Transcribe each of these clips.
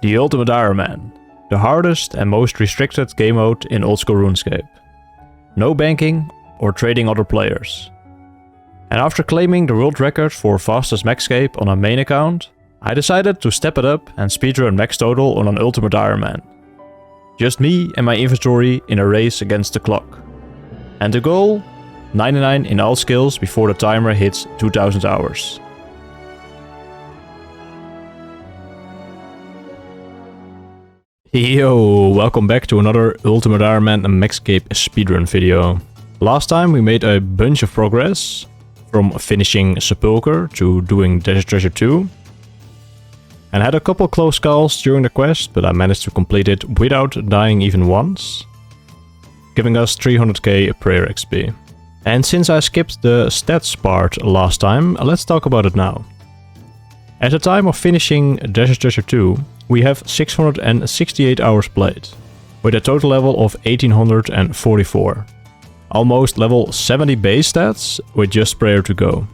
The Ultimate Iron Man, the hardest and most restricted game mode in old school RuneScape. No banking or trading other players. And after claiming the world record for fastest maxscape on a main account, I decided to step it up and speedrun max total on an Ultimate Iron Man. Just me and my inventory in a race against the clock. And the goal? 99 in all skills before the timer hits 2000 hours. Yo, welcome back to another Ultimate Iron Man and maxscape speedrun video. Last time we made a bunch of progress, from finishing Sepulcher to doing Desert Treasure 2. And had a couple close calls during the quest, but I managed to complete it without dying even once, giving us 300k prayer XP. And since I skipped the stats part last time, let's talk about it now. At the time of finishing Desert Treasure 2, we have 668 hours played, with a total level of 1844. Almost level 70 base stats, with just prayer to go.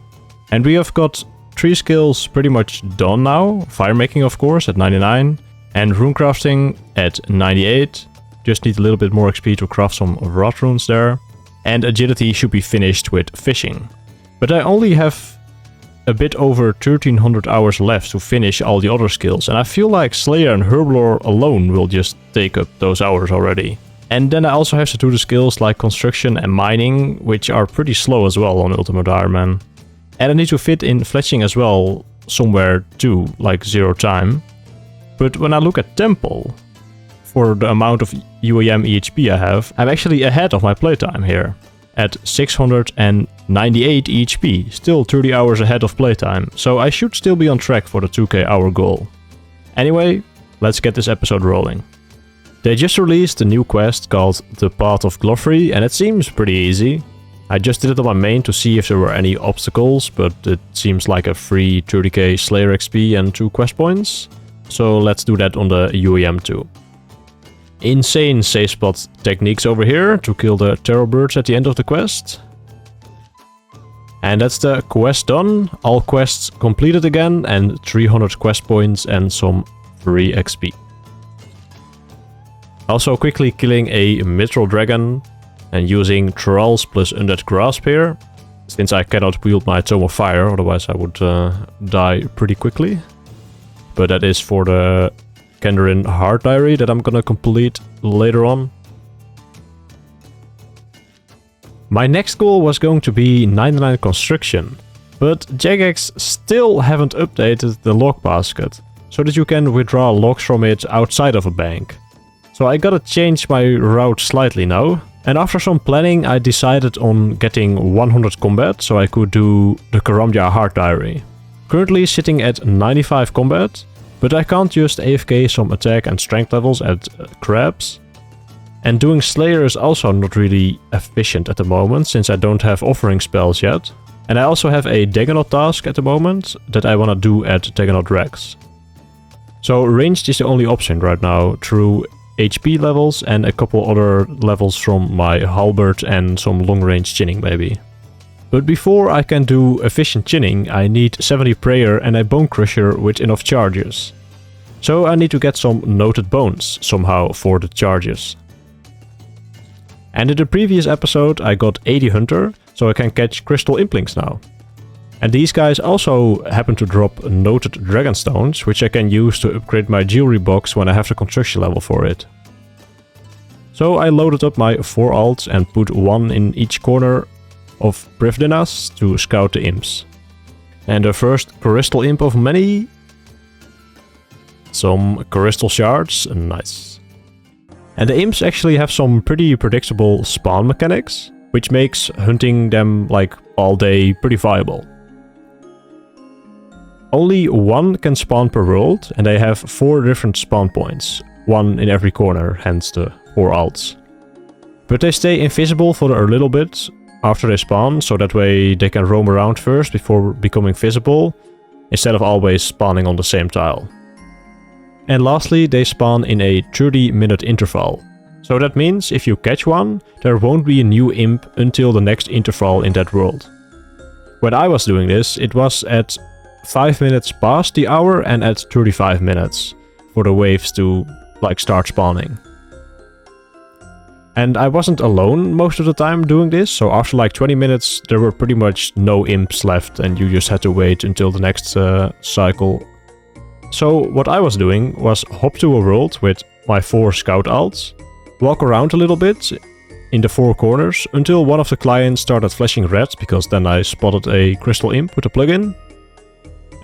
And we have got 3 skills pretty much done now, firemaking of course at 99, and runecrafting at 98, just need a little bit more XP to craft some rot runes there, and agility should be finished with fishing. But I only have a bit over 1300 hours left to finish all the other skills, and I feel like Slayer and Herblore alone will just take up those hours already. And then I also have to do the skills like construction and mining, which are pretty slow as well on Ultimate Iron Man. And I need to fit in fletching as well somewhere too, like 0 time. But when I look at Temple, for the amount of UIM EHP I have, I'm actually ahead of my playtime here. At 698 EHP, still 30 hours ahead of playtime, so I should still be on track for the 2k hour goal. Anyway, let's get this episode rolling. They just released a new quest called The Path of Glory, and it seems pretty easy. I just did it on my main to see if there were any obstacles, but it seems like a free 30k Slayer XP and 2 quest points, so let's do that on the UIM too. Insane safe spot techniques over here to kill the terror birds at the end of the quest. And that's the quest done, all quests completed again, and 300 quest points and some free XP. Also quickly killing a Mithril Dragon and using Trolls plus Undead Grasp here, since I cannot wield my Tome of Fire, otherwise I would die pretty quickly. But that is for the Gandrayda Heart Diary that I'm gonna complete later on. My next goal was going to be 99 construction, but Jagex still haven't updated the log basket, so that you can withdraw logs from it outside of a bank. So I gotta change my route slightly now, and after some planning I decided on getting 100 combat so I could do the Karamja Heart Diary. Currently sitting at 95 combat, but I can't just AFK some attack and strength levels at crabs. And doing Slayer is also not really efficient at the moment, since I don't have offering spells yet. And I also have a Dagon task at the moment that I wanna do at Dagon Rex. So ranged is the only option right now, through HP levels and a couple other levels from my halberd and some long range chinning maybe. But before I can do efficient chinning, I need 70 prayer and a bone crusher with enough charges. So I need to get some noted bones somehow for the charges. And in the previous episode I got 80 hunter, so I can catch crystal implings now. And these guys also happen to drop noted dragonstones, which I can use to upgrade my jewelry box when I have the construction level for it. So I loaded up my 4 alts and put 1 in each corner of Privdinas to scout the imps. And the first crystal imp of many. Some crystal shards, nice. And the imps actually have some pretty predictable spawn mechanics, which makes hunting them like all day pretty viable. Only 1 can spawn per world, and they have 4 different spawn points, 1 in every corner, hence the 4 alts. But they stay invisible for a little bit after they spawn, so that way they can roam around first before becoming visible, instead of always spawning on the same tile. And lastly, they spawn in a 30-minute interval. So that means if you catch one, there won't be a new imp until the next interval in that world. When I was doing this, it was at 5 minutes past the hour and at 35 minutes. for the waves to like start spawning. And I wasn't alone most of the time doing this, so after like 20 minutes there were pretty much no imps left and you just had to wait until the next cycle. So what I was doing was hop to a world with my 4 scout alts, walk around a little bit in the 4 corners until one of the clients started flashing red, because then I spotted a crystal imp with a plugin.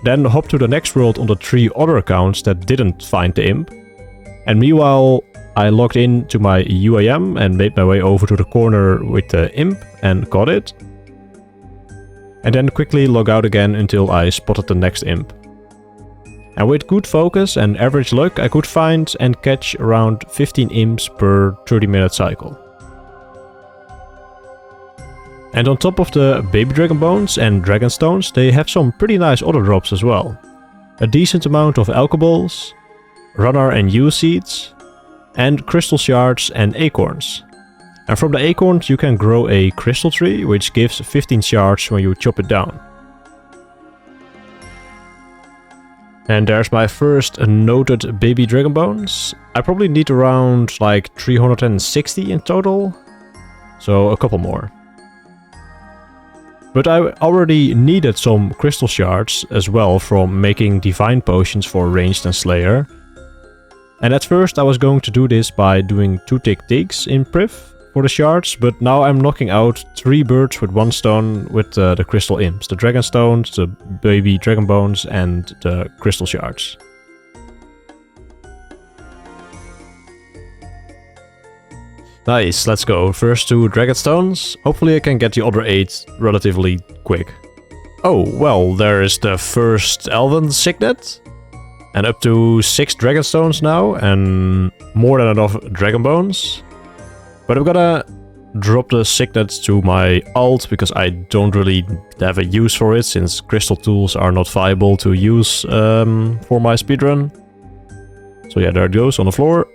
Then hop to the next world on the 3 other accounts that didn't find the imp. And meanwhile, I logged in to my UIM and made my way over to the corner with the imp and caught it. And then quickly log out again until I spotted the next imp. And with good focus and average luck, I could find and catch around 15 imps per 30-minute cycle. And on top of the baby dragon bones and dragon stones, they have some pretty nice other drops as well. A decent amount of alcoballs, runner and yew seeds, and crystal shards and acorns. And from the acorns you can grow a crystal tree, which gives 15 shards when you chop it down. And there's my first noted baby dragon bones. I probably need around like 360 in total, so a couple more. But I already needed some crystal shards as well from making divine potions for ranged and slayer. And at first I was going to do this by doing 2 tick-ticks in priv for the shards, but now I'm knocking out 3 birds with 1 stone with the crystal imps. The dragon stones, the baby dragon bones and the crystal shards. Nice, let's go. First 2 dragon stones. Hopefully I can get the other 8 relatively quick. Oh, well, there is the first elven signet. And up to 6 dragon stones now, and more than enough dragon bones. But I'm gonna drop the signet to my alt, because I don't really have a use for it, since crystal tools are not viable to use for my speedrun. So yeah, there it goes on the floor.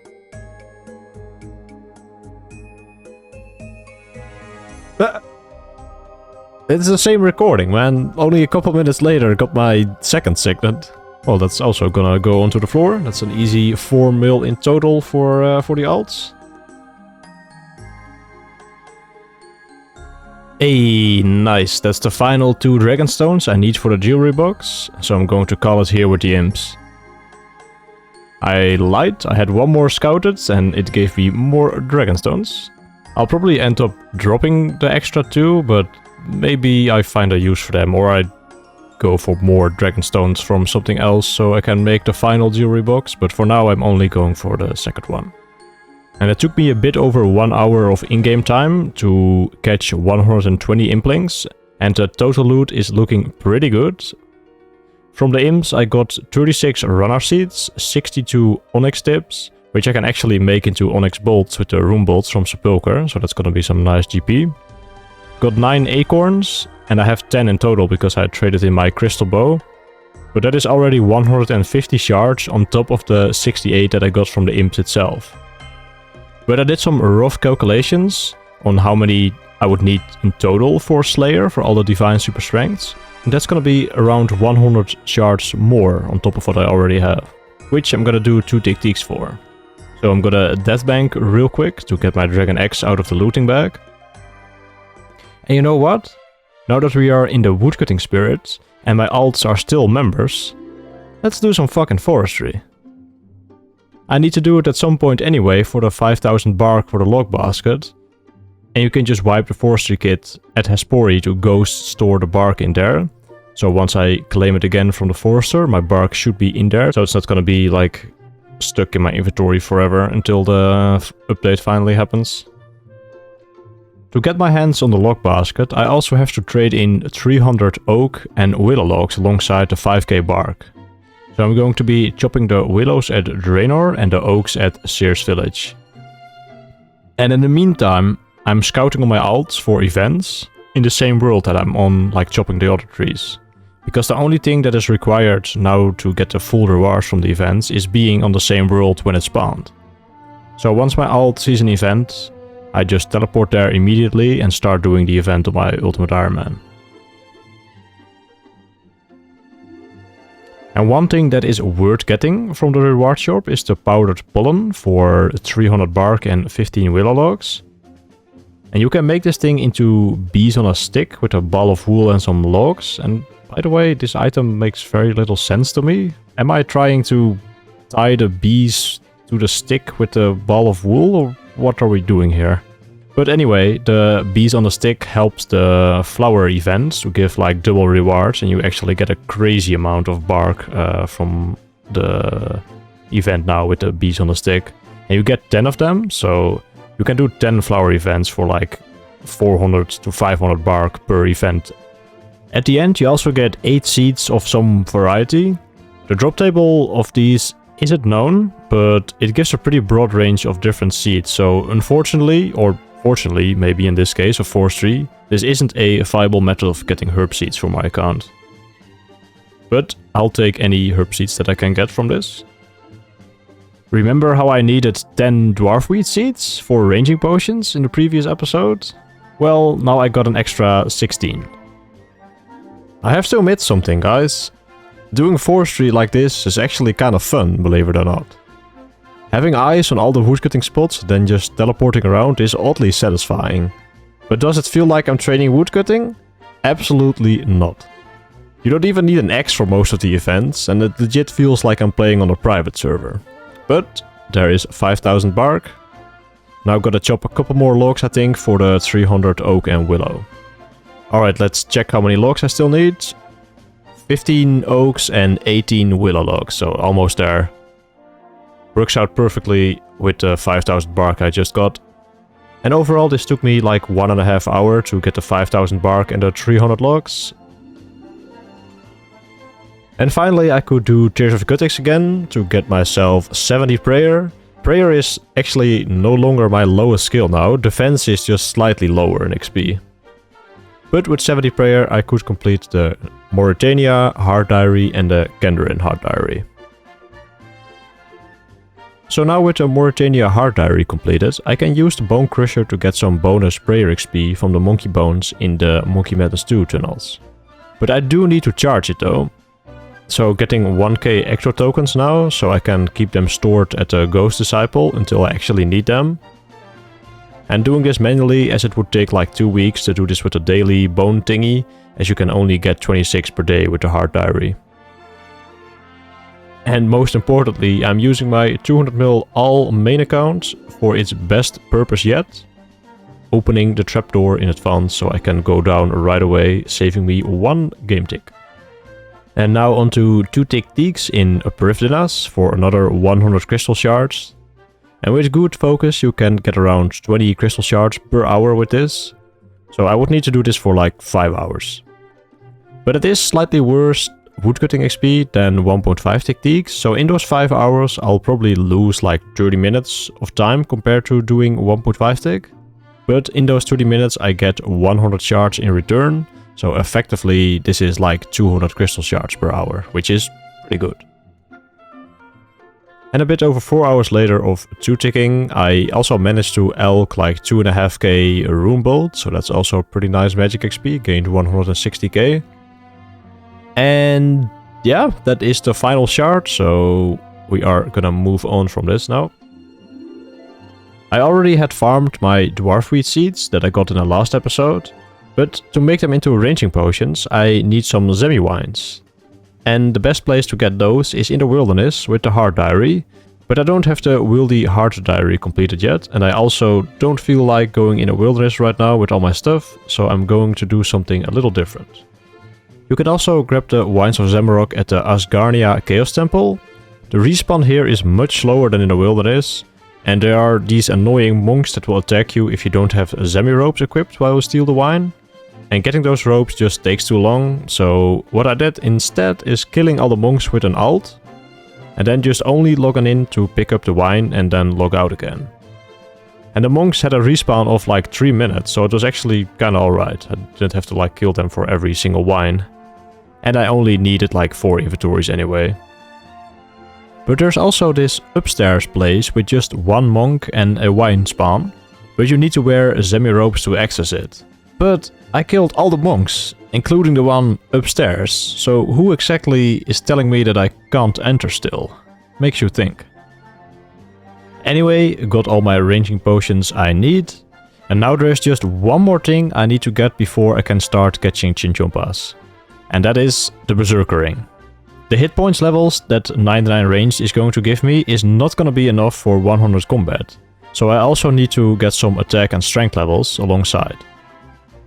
It's the same recording, man. Only a couple minutes later I got my second signet. Well, that's also gonna go onto the floor. That's an easy 4 mil in total for the alts. Hey, nice. That's the final 2 dragon stones I need for the jewelry box. So I'm going to call it here with the imps. I lied. I had 1 more scouted and it gave me more dragon stones. I'll probably end up dropping the extra 2, but maybe I find a use for them, or I go for more dragon stones from something else so I can make the final jewelry box, but for now I'm only going for the second one. And it took me a bit over 1 hour of in-game time to catch 120 implings, and the total loot is looking pretty good. From the imps I got 36 runner seeds, 62 onyx tips, which I can actually make into onyx bolts with the rune bolts from Sepulcher, so that's gonna be some nice GP. Got 9 acorns, and I have 10 in total because I traded in my crystal bow. But that is already 150 shards on top of the 68 that I got from the imps itself. But I did some rough calculations on how many I would need in total for Slayer for all the divine super strengths. And that's gonna be around 100 shards more on top of what I already have. Which I'm gonna do 2 tick-ticks for. So I'm gonna death bank real quick to get my Dragon X out of the looting bag. And you know what? Now that we are in the woodcutting spirit, and my alts are still members, let's do some fucking forestry. I need to do it at some point anyway for the 5000 bark for the log basket. And you can just wipe the forestry kit at Hespori to ghost store the bark in there. So once I claim it again from the forester, my bark should be in there. So it's not gonna be like stuck in my inventory forever until the update finally happens. To get my hands on the log basket, I also have to trade in 300 oak and willow logs alongside the 5k bark. So I'm going to be chopping the willows at Draenor and the oaks at Sears Village. And in the meantime, I'm scouting on my alts for events in the same world that I'm on, like chopping the other trees. Because the only thing that is required now to get the full rewards from the events is being on the same world when it's spawned. So once my alt sees an event, I just teleport there immediately and start doing the event on my Ultimate Iron Man. And one thing that is worth getting from the reward shop is the powdered pollen for 300 bark and 15 willow logs. And you can make this thing into bees on a stick with a ball of wool and some logs. And by the way, this item makes very little sense to me. Am I trying to tie the bees to the stick with the ball of wool, or what are we doing here? But anyway, the bees on the stick helps the flower events to give like double rewards, and you actually get a crazy amount of bark from the event now with the bees on the stick. And you get 10 of them, so you can do 10 flower events for like 400 to 500 bark per event. At the end you also get 8 seeds of some variety. The drop table of these isn't known, but it gives a pretty broad range of different seeds, so unfortunately, or fortunately, maybe in this case of Forestry, this isn't a viable method of getting herb seeds for my account. But I'll take any herb seeds that I can get from this. Remember how I needed 10 dwarfweed seeds for ranging potions in the previous episode? Well, now I got an extra 16. I have to admit something, guys. Doing Forestry like this is actually kind of fun, believe it or not. Having eyes on all the woodcutting spots, then just teleporting around is oddly satisfying. But does it feel like I'm training woodcutting? Absolutely not. You don't even need an axe for most of the events, and it legit feels like I'm playing on a private server. But there is 5000 bark. Now gotta chop a couple more logs, I think, for the 300 oak and willow. Alright, let's check how many logs I still need. 15 oaks and 18 willow logs, so almost there. Works out perfectly with the 5000 bark I just got. And overall this took me like 1.5 hours to get the 5000 bark and the 300 logs. And finally I could do Tears of Guttix again to get myself 70 prayer. Prayer is actually no longer my lowest skill now, defense is just slightly lower in XP. But with 70 prayer I could complete the Mauritania Heart Diary and the Gandrayda Heart Diary. So now with the Mauritania Heart Diary completed, I can use the Bone Crusher to get some bonus prayer XP from the monkey bones in the Monkey Madness 2 tunnels. But I do need to charge it though. So getting 1k extra tokens now, so I can keep them stored at the Ghost Disciple until I actually need them. And doing this manually, as it would take like 2 weeks to do this with the daily bone thingy, as you can only get 26 per day with the Heart Diary. And most importantly, I'm using my 200ml all main account for its best purpose yet. Opening the trapdoor in advance so I can go down right away, saving me 1 game tick. And now onto 2 tick teaks in Peripheras for another 100 crystal shards. And with good focus you can get around 20 crystal shards per hour with this. So I would need to do this for like 5 hours. But it is slightly worse woodcutting XP than 1.5 tick teaks, so in those 5 hours I'll probably lose like 30 minutes of time compared to doing 1.5 tick. But in those 30 minutes I get 100 shards in return, so effectively this is like 200 crystal shards per hour, which is pretty good. And a bit over 4 hours later of 2 ticking, I also managed to elk like 2.5k rune bolt, so that's also pretty nice magic XP, gained 160k. And yeah, that is the final shard, so we are gonna move on from this now. I already had farmed my dwarfweed seeds that I got in the last episode, but to make them into ranging potions I need some MHWIs. And the best place to get those is in the wilderness with the Heart Diary, but I don't have the Wieldy Heart Diary completed yet, and I also don't feel like going in a wilderness right now with all my stuff, so I'm going to do something a little different. You can also grab the Wines of Zamorak at the Asgarnia Chaos Temple. The respawn here is much slower than in the wilderness, and there are these annoying monks that will attack you if you don't have Zemi ropes equipped while you steal the wine. And getting those ropes just takes too long, so what I did instead is killing all the monks with an alt, and then just only logging in to pick up the wine and then log out again. And the monks had a respawn of like 3 minutes, so it was actually kinda alright. I didn't have to like kill them for every single wine. And I only needed like 4 inventories anyway. But there's also this upstairs place with just 1 monk and a wine spawn, but you need to wear Zemi ropes to access it. But I killed all the monks including the one upstairs. So who exactly is telling me that I can't enter still? Makes you think. Anyway, got all my ranging potions I need. And now there's just one more thing I need to get before I can start catching Chinchompas. And that is the Berserker Ring. The hit points levels that 99 range is going to give me is not gonna be enough for 100 combat. So I also need to get some attack and strength levels alongside.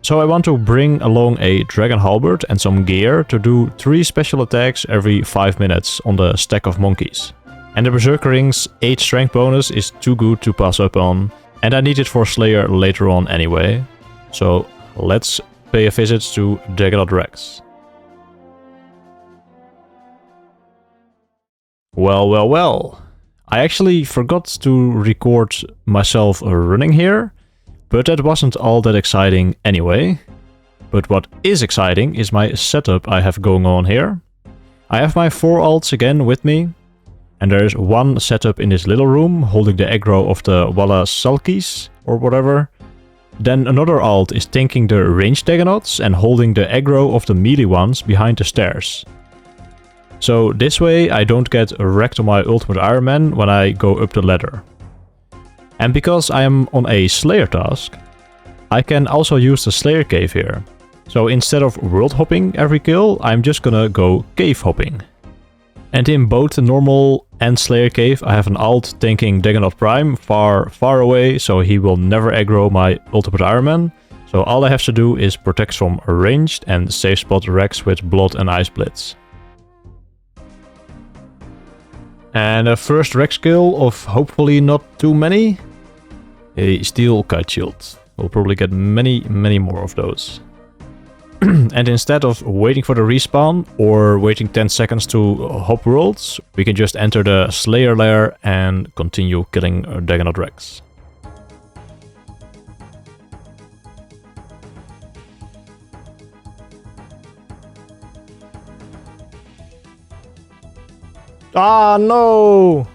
So I want to bring along a Dragon Halberd and some gear to do 3 special attacks every 5 minutes on the stack of monkeys. And the Berserker Ring's 8 strength bonus is too good to pass up on, and I need it for Slayer later on anyway. So let's pay a visit to Dagon Rex. Well. I actually forgot to record myself running here, but that wasn't all that exciting anyway. But what is exciting is my setup I have going on here. I have my 4 alts again with me, and there's one setup in this little room holding the aggro of the Walla Salkies or whatever. Then another alt is tanking the ranged Dagonots and holding the aggro of the melee ones behind the stairs. So this way I don't get wrecked on my Ultimate Iron Man when I go up the ladder. And because I am on a Slayer task, I can also use the Slayer cave here. So instead of world hopping every kill, I'm just gonna go cave hopping. And in both the normal and Slayer cave I have an alt tanking Dagonot Prime far away, so he will never aggro my Ultimate Iron Man. So all I have to do is protect from ranged and safe spot Rex with Blood and Ice Blitz. And a first Rex kill of hopefully not too many. A steel kite shield. We'll probably get many more of those. And instead of waiting for the respawn or waiting 10 seconds to hop worlds, we can just enter the Slayer lair and continue killing Dagon Rex. Ah, no!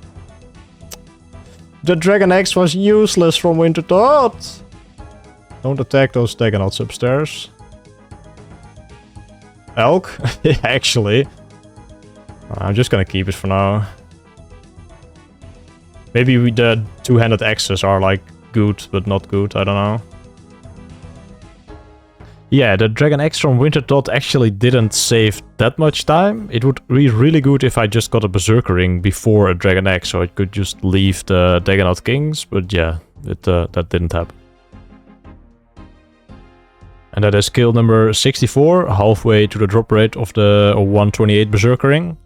The Dragon X was useless from Winter Thought! Don't attack those Dagonots upstairs. Elk? Actually. I'm just gonna keep it for now. Maybe the two-handed axes are like good, but not good, I don't know. Yeah, the Dragon X from Winter Dot actually didn't save that much time. It would be really good if I just got a Berserker Ring before a Dragon X, so I could just leave the Dagonot Kings, but yeah, that didn't happen. And that is kill number 64, halfway to the drop rate of the 128 Berserker Ring.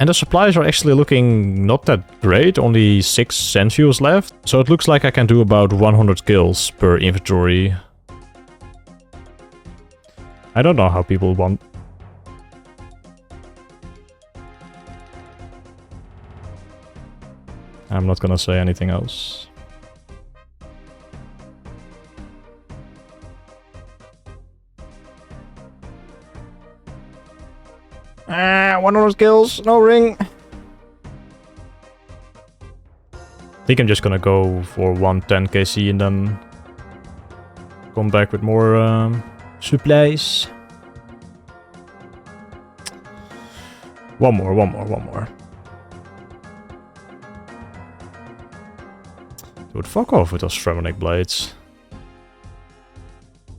And the supplies are actually looking not that great, only 6 sand fuels left. So it looks like I can do about 100 kills per inventory. I don't know how people want... I'm not gonna say anything else. Ah, 100 kills, no ring. I think I'm just gonna go for 110 KC and then come back with more supplies. One more. Dude, fuck off with those Fremonic blades.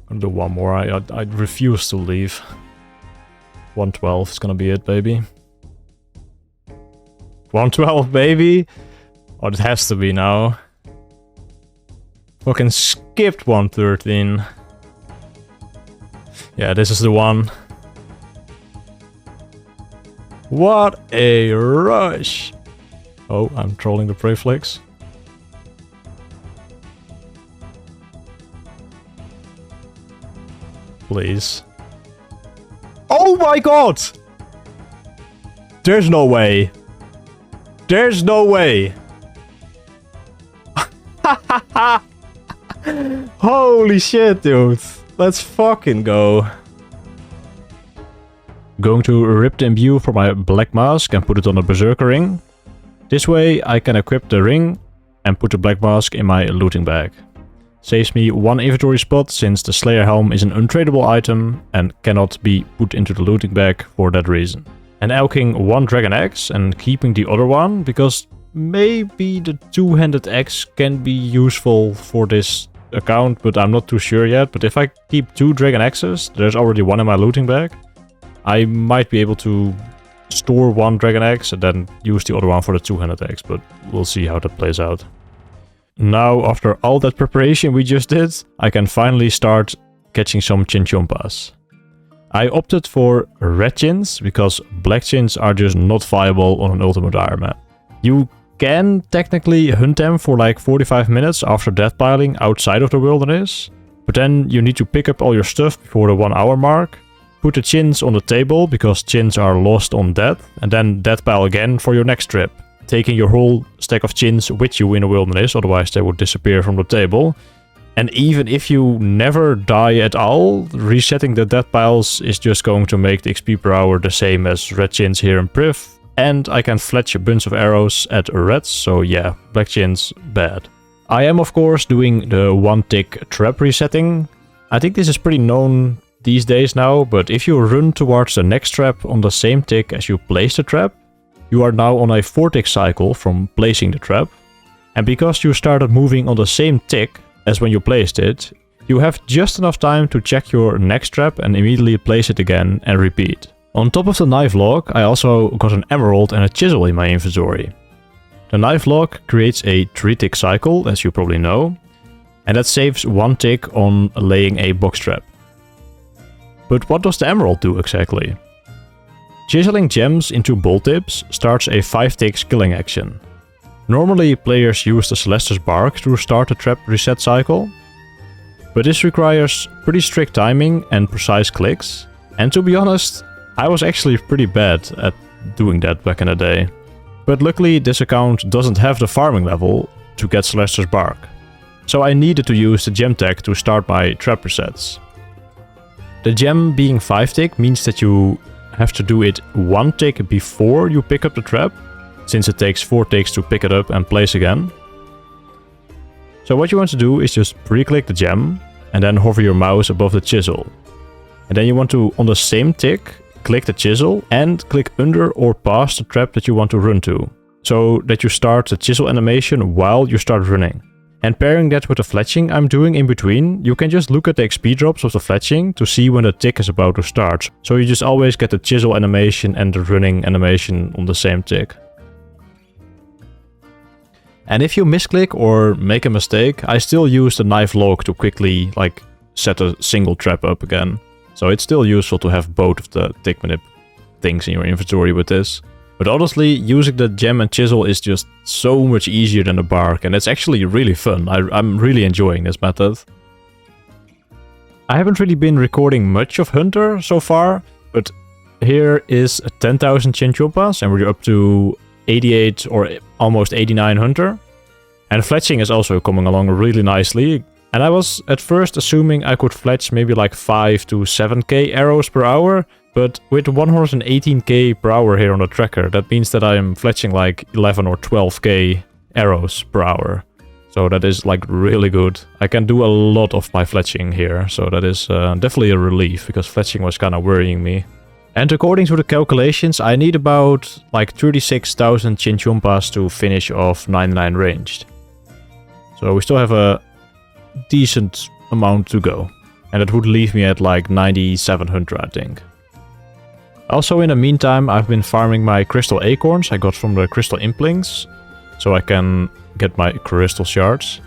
I'm gonna do one more. I refuse to leave. 112 is gonna be it, baby. 112, baby! Oh, it has to be now. Fucking skipped 113. Yeah, this is the one. What a rush! Oh, I'm trolling the preflex. Please. Oh my god! There's no way. There's no way. Holy shit, dude. Let's fucking go. Going to rip the imbue for my black mask and put it on the Berserker Ring. This way I can equip the ring and put the black mask in my looting bag. Saves me 1 inventory spot since the Slayer Helm is an untradeable item and cannot be put into the looting bag for that reason. And elking 1 Dragon Axe and keeping the other one because maybe the two-handed axe can be useful for this account, but I'm not too sure yet. But if I keep 2 Dragon Axes, there's already 1 in my looting bag. I might be able to store 1 Dragon Axe and then use the other one for the two-handed axe, but we'll see how that plays out. Now, after all that preparation we just did, I can finally start catching some Chinchompas. I opted for red chins because black chins are just not viable on an Ultimate Dire map. You can technically hunt them for like 45 minutes after death piling outside of the wilderness, but then you need to pick up all your stuff before the 1 hour mark, put the chins on the table because chins are lost on death, and then death pile again for your next trip, taking your whole stack of chins with you in the wilderness, otherwise they would disappear from the table. And even if you never die at all, resetting the death piles is just going to make the XP per hour the same as red chins here in Priv. And I can fletch a bunch of arrows at reds, so yeah, black chins, bad. I am of course doing the 1 tick trap resetting. I think this is pretty known these days now, but if you run towards the next trap on the same tick as you place the trap, you are now on a 4 tick cycle from placing the trap. And because you started moving on the same tick as when you placed it, you have just enough time to check your next trap and immediately place it again and repeat. On top of the knife log, I also got an emerald and a chisel in my inventory. The knife log creates a 3 tick cycle, as you probably know, and that saves 1 tick on laying a box trap. But what does the emerald do exactly? Chiseling gems into bolt tips starts a 5 tick skilling action. Normally players use the Celestus bark to start the trap reset cycle, but this requires pretty strict timing and precise clicks, and to be honest, I was actually pretty bad at doing that back in the day. But luckily this account doesn't have the farming level to get Celestus bark, so I needed to use the gem tech to start my trap resets. The gem being 5 tick means that you have to do it 1 tick before you pick up the trap, since it takes 4 ticks to pick it up and place again. So what you want to do is just pre-click the gem and then hover your mouse above the chisel. And then you want to, on the same tick, click the chisel and click under or past the trap that you want to run to, so that you start the chisel animation while you start running. And pairing that with the fletching I'm doing in between, you can just look at the XP drops of the fletching to see when the tick is about to start. So you just always get the chisel animation and the running animation on the same tick. And if you misclick or make a mistake, I still use the knife log to quickly set a single trap up again. So it's still useful to have both of the tick manip things in your inventory with this. But honestly, using the gem and chisel is just so much easier than the bark, and it's actually really fun. I'm really enjoying this method. I haven't really been recording much of Hunter so far, but here is 10,000 Chinchompas and we're up to 88 or almost 89 Hunter. And fletching is also coming along really nicely. And I was at first assuming I could fletch maybe like 5 to 7k arrows per hour, but with 118k per hour here on the tracker, that means that I am fletching like 11 or 12k arrows per hour. So that is like really good. I can do a lot of my fletching here, so that is definitely a relief, because fletching was kind of worrying me. And according to the calculations, I need about like 36,000 Chinchompas to finish off 99 ranged. So we still have a decent amount to go, and it would leave me at like 9,700, I think. Also, in the meantime, I've been farming my crystal acorns I got from the crystal implings, so I can get my crystal shards.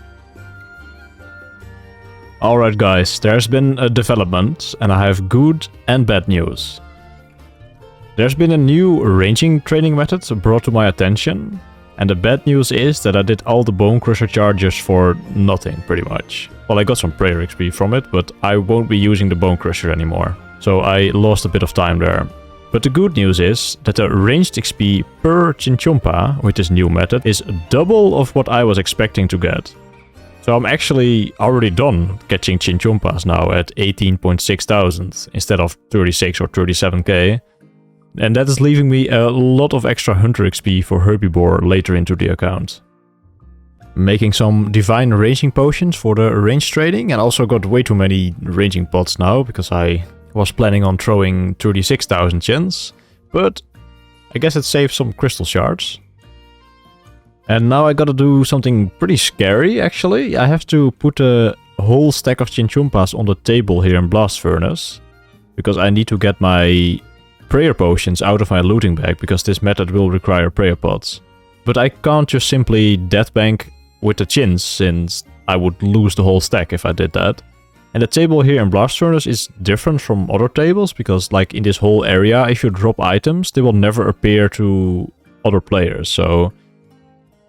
Alright guys, there's been a development, and I have good and bad news. There's been a new ranging training method brought to my attention, and the bad news is that I did all the bone crusher charges for nothing, pretty much. Well, I got some prayer XP from it, but I won't be using the bone crusher anymore, so I lost a bit of time there. But the good news is that the ranged XP per Chinchompa with this new method is double of what I was expecting to get. So I'm actually already done catching Chinchompas now at 18.6 thousand instead of 36 or 37k. And that is leaving me a lot of extra hunter XP for herbivore later into the account. making some divine ranging potions for the range trading, and also got way too many ranging pots now because I was planning on throwing 36,000 chins, but I guess it saves some crystal shards. And now I gotta do something pretty scary actually. I have to put a whole stack of Chinchompas on the table here in Blast Furnace, because I need to get my prayer potions out of my looting bag, because this method will require prayer pots. But I can't just simply death bank with the chins, since I would lose the whole stack if I did that. And the table here in Blast Furnace is different from other tables, because like in this whole area, if you drop items, they will never appear to other players. So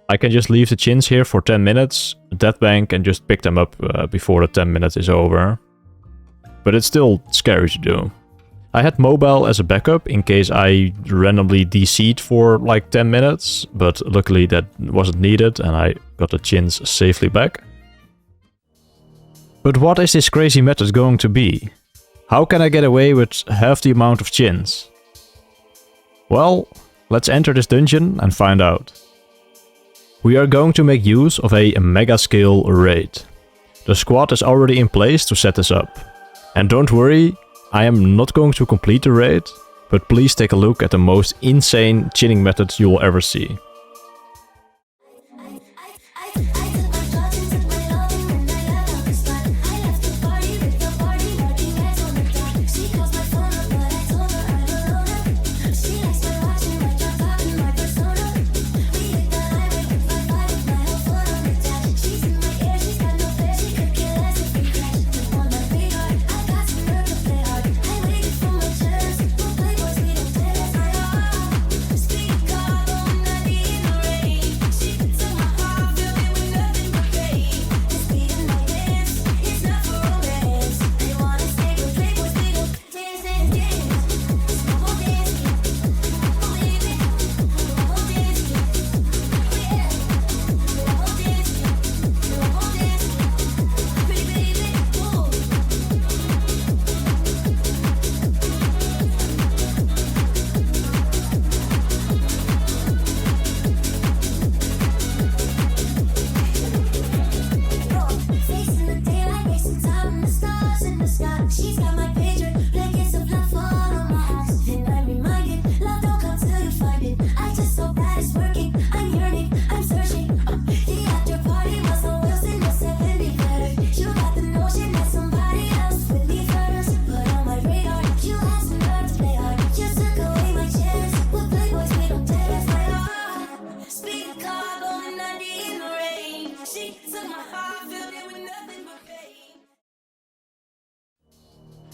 I can just leave the chins here for 10 minutes, death bank, and just pick them up before the 10 minutes is over. But it's still scary to do. I had mobile as a backup in case I randomly DC'd for like 10 minutes, but luckily that wasn't needed and I got the chins safely back. But what is this crazy method going to be? How can I get away with half the amount of chins? Well, let's enter this dungeon and find out. We are going to make use of a mega scale raid. The squad is already in place to set this up. And don't worry, I am not going to complete the raid, but please take a look at the most insane chinning methods you will ever see.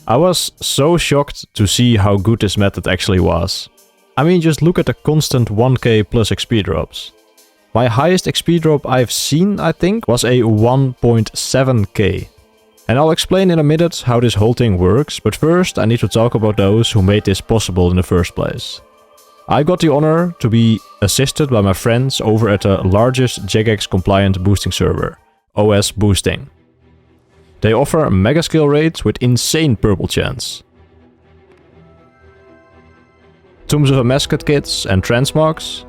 I was so shocked to see how good this method actually was. I mean, just look at the constant 1k plus XP drops. My highest XP drop I've seen, I think, was a 1.7k. And I'll explain in a minute how this whole thing works, but first I need to talk about those who made this possible in the first place. I got the honor to be assisted by my friends over at the largest Jagex-compliant boosting server, OS Boosting. They offer mega skill rates with insane purple chance. Tombs of a Mascot kits and transmogs.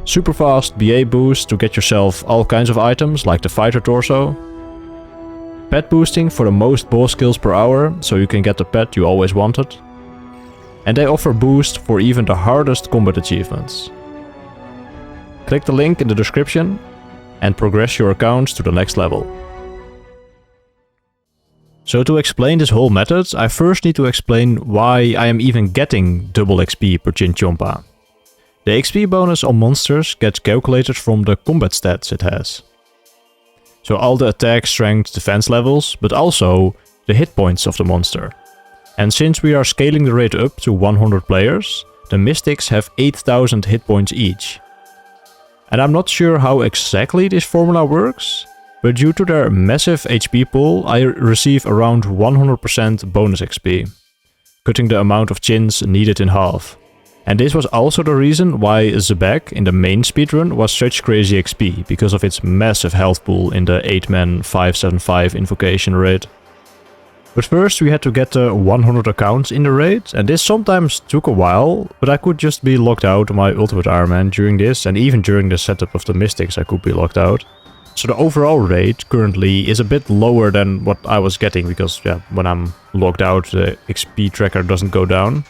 Super fast BA boost to get yourself all kinds of items like the fighter torso. Pet boosting for the most boss kills per hour, so you can get the pet you always wanted. And they offer boost for even the hardest combat achievements. Click the link in the description and progress your accounts to the next level. So to explain this whole method, I first need to explain why I am even getting double XP per Chinchompa. The XP bonus on monsters gets calculated from the combat stats it has. So all the attack, strength, defense levels, but also the hit points of the monster. And since we are scaling the raid up to 100 players, the mystics have 8,000 hit points each. And I'm not sure how exactly this formula works, but due to their massive HP pool, I receive around 100% bonus XP, cutting the amount of chins needed in half. And this was also the reason why Zabek in the main speedrun was such crazy XP, because of its massive health pool in the 8-man 575 invocation raid. But first we had to get the 100 accounts in the raid, and this sometimes took a while, but I could just be locked out of my Ultimate Iron Man during this, and even during the setup of the Mystics I could be locked out. So the overall rate currently is a bit lower than what I was getting, because yeah, when I'm locked out the XP tracker doesn't go down.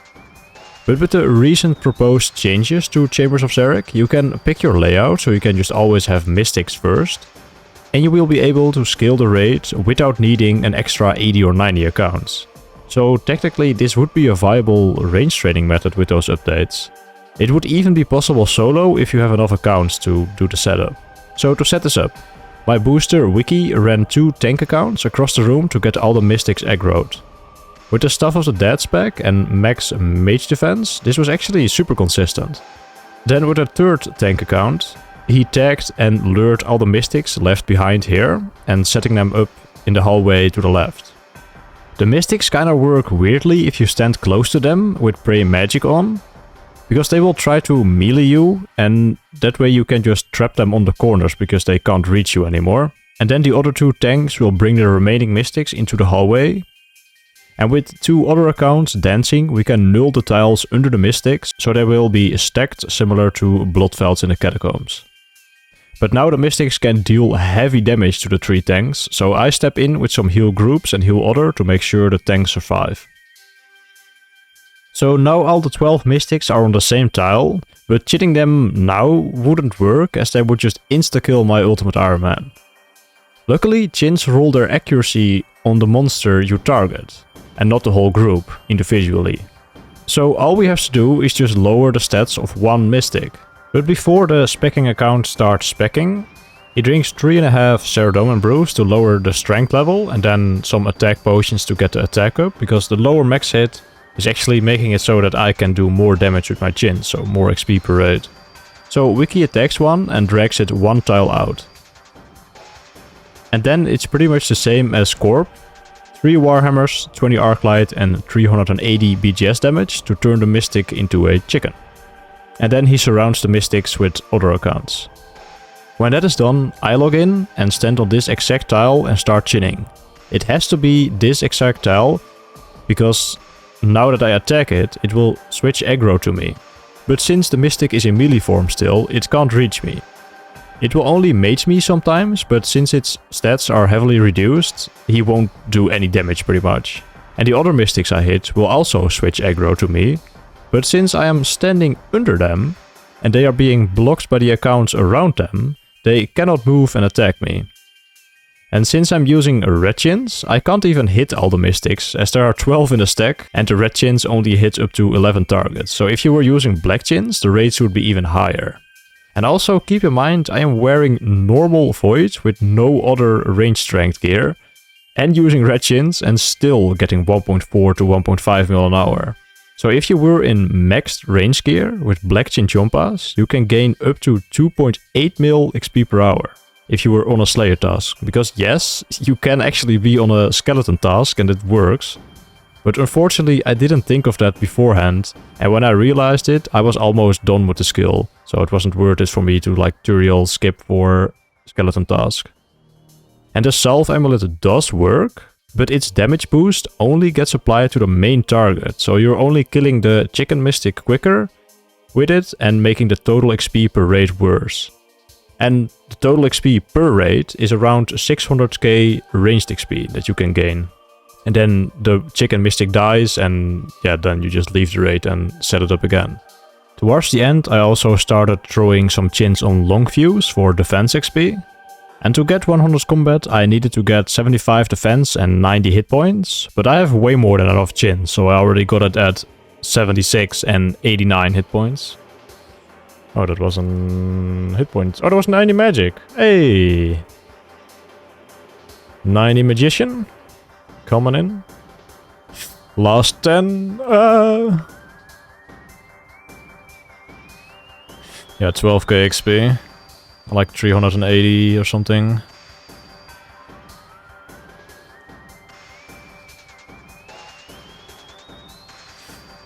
But with the recent proposed changes to Chambers of Xeric, you can pick your layout, so you can just always have Mystics first. And you will be able to scale the raid without needing an extra 80 or 90 accounts. So technically this would be a viable range trading method with those updates. It would even be possible solo if you have enough accounts to do the setup. So to set this up, my booster Wiki ran 2 tank accounts across the room to get all the Mystics aggroed. With the stuff of the Dead spec and max mage defense, this was actually super consistent. Then with a 3rd tank account, he tagged and lured all the Mystics left behind here and setting them up in the hallway to the left. The Mystics kinda work weirdly if you stand close to them with Pray Magic on, because they will try to melee you, and that way you can just trap them on the corners because they can't reach you anymore. And then the other 2 tanks will bring the remaining Mystics into the hallway. And with 2 other accounts dancing, we can null the tiles under the Mystics, so they will be stacked similar to Bloodvelds in the Catacombs. But now the Mystics can deal heavy damage to the 3 tanks, so I step in with some heal groups and heal other to make sure the tanks survive. So now all the 12 Mystics are on the same tile, but cheating them now wouldn't work as they would just insta-kill my Ultimate Iron Man. Luckily, Chins roll their accuracy on the monster you target, and not the whole group individually. So all we have to do is just lower the stats of 1 Mystic. But before the specking account starts specking, he drinks 3.5 Ceridon brews to lower the strength level, and then some attack potions to get the attack up, because the lower max hit is actually making it so that I can do more damage with my Chin, so more XP per raid. So Wiki attacks one and drags it 1 tile out. And then it's pretty much the same as Corp. 3 Warhammers, 20 Arclight and 380 BGS damage to turn the Mystic into a chicken. And then he surrounds the Mystics with other accounts. When that is done, I log in and stand on this exact tile and start chinning. It has to be this exact tile, because now that I attack it, it will switch aggro to me. But since the Mystic is in melee form still, it can't reach me. It will only mage me sometimes, but since its stats are heavily reduced, he won't do any damage pretty much. And the other Mystics I hit will also switch aggro to me. But since I am standing under them, and they are being blocked by the accounts around them, they cannot move and attack me. And since I'm using red chins, I can't even hit all the Mystics, as there are 12 in the stack, and the red chins only hit up to 11 targets. So if you were using black chins, the rates would be even higher. And also keep in mind, I am wearing normal Void with no other range strength gear, and using red chins and still getting 1.4 to 1.5 mil an hour. So if you were in maxed range gear with black Chinchompas, you can gain up to 2.8 mil XP per hour if you were on a Slayer task. Because yes, you can actually be on a skeleton task and it works. But unfortunately I didn't think of that beforehand, and when I realized it, I was almost done with the skill. So it wasn't worth it for me to like tutorial skip for skeleton task. And the Salve Amulet does work, but its damage boost only gets applied to the main target, so you're only killing the chicken Mystic quicker with it and making the total XP per raid worse. And the total XP per raid is around 600k ranged XP that you can gain. And then the chicken Mystic dies and yeah, then you just leave the raid and set it up again. Towards the end I also started throwing some chins on long views for defense XP. And to get 100 combat I needed to get 75 defense and 90 hit points, but I have way more than enough chin, so I already got it at 76 and 89 hit points. Oh, that wasn't hit points. Oh, that was 90 magic. Hey! 90 magician. Coming in. Last 10. Yeah, 12k XP. Like 380 or something.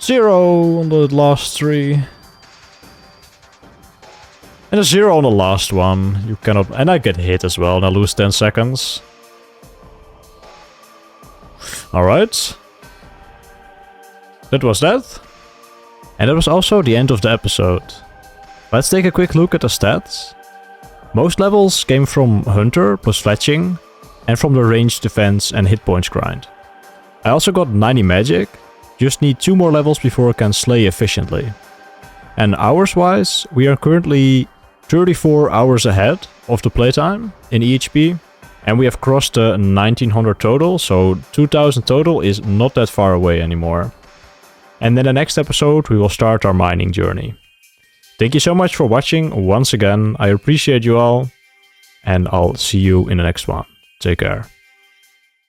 Zero on the last 3. And a 0 on the last one. You cannot... And I get hit as well and I lose 10 seconds. Alright. That was that. And that was also the end of the episode. Let's take a quick look at the stats. Most levels came from Hunter plus Fletching, and from the ranged defense and hit points grind. I also got 90 magic, just need 2 more levels before I can slay efficiently. And hours wise, we are currently 34 hours ahead of the playtime in EHP, and we have crossed the 1900 total, so 2000 total is not that far away anymore. And in the next episode we will start our mining journey. Thank you so much for watching once again, I appreciate you all, and I'll see you in the next one. Take care.